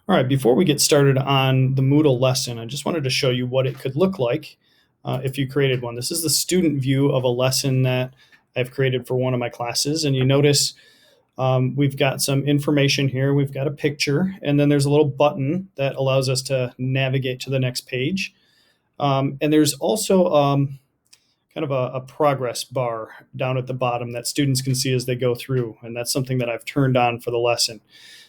All right, before we get started on the Moodle lesson, I just wanted to show you what it could look like if you created one. This is the student view of a lesson that I've created for one of my classes. And you notice we've got some information here. We've got a picture, and then there's a little button that allows us to navigate to the next page. And there's also kind of a progress bar down at the bottom that students can see as they go through. And that's something that I've turned on for the lesson.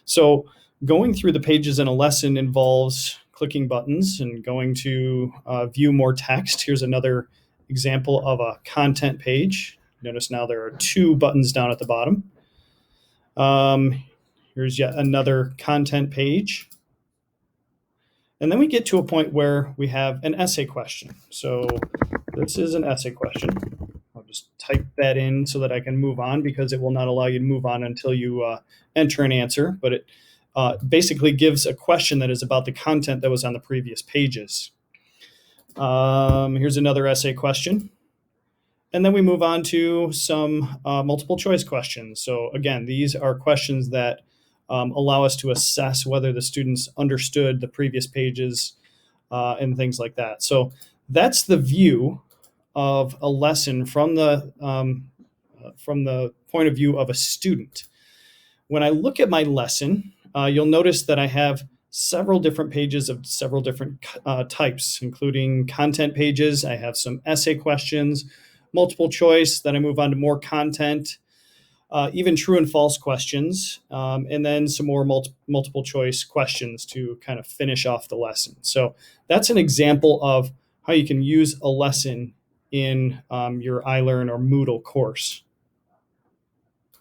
So going through the pages in a lesson involves clicking buttons and going to view more text. Here's another example of a content page. Notice now there are two buttons down at the bottom. Here's yet another content page. And then we get to a point where we have an essay question. So this is an essay question. I'll just type that in so that I can move on, because it will not allow you to move on until you enter an answer. But it basically gives a question that is about the content that was on the previous pages. Here's another essay question. And then we move on to some multiple choice questions. So again, these are questions that allow us to assess whether the students understood the previous pages and things like that. So that's the view of a lesson from the point of view of a student. When I look at my lesson, you'll notice that I have several different pages of several different types, including content pages. I have some essay questions, multiple choice, then I move on to more content, even true and false questions, and then some more multiple choice questions to kind of finish off the lesson. So that's an example of how you can use a lesson in your iLearn or Moodle course.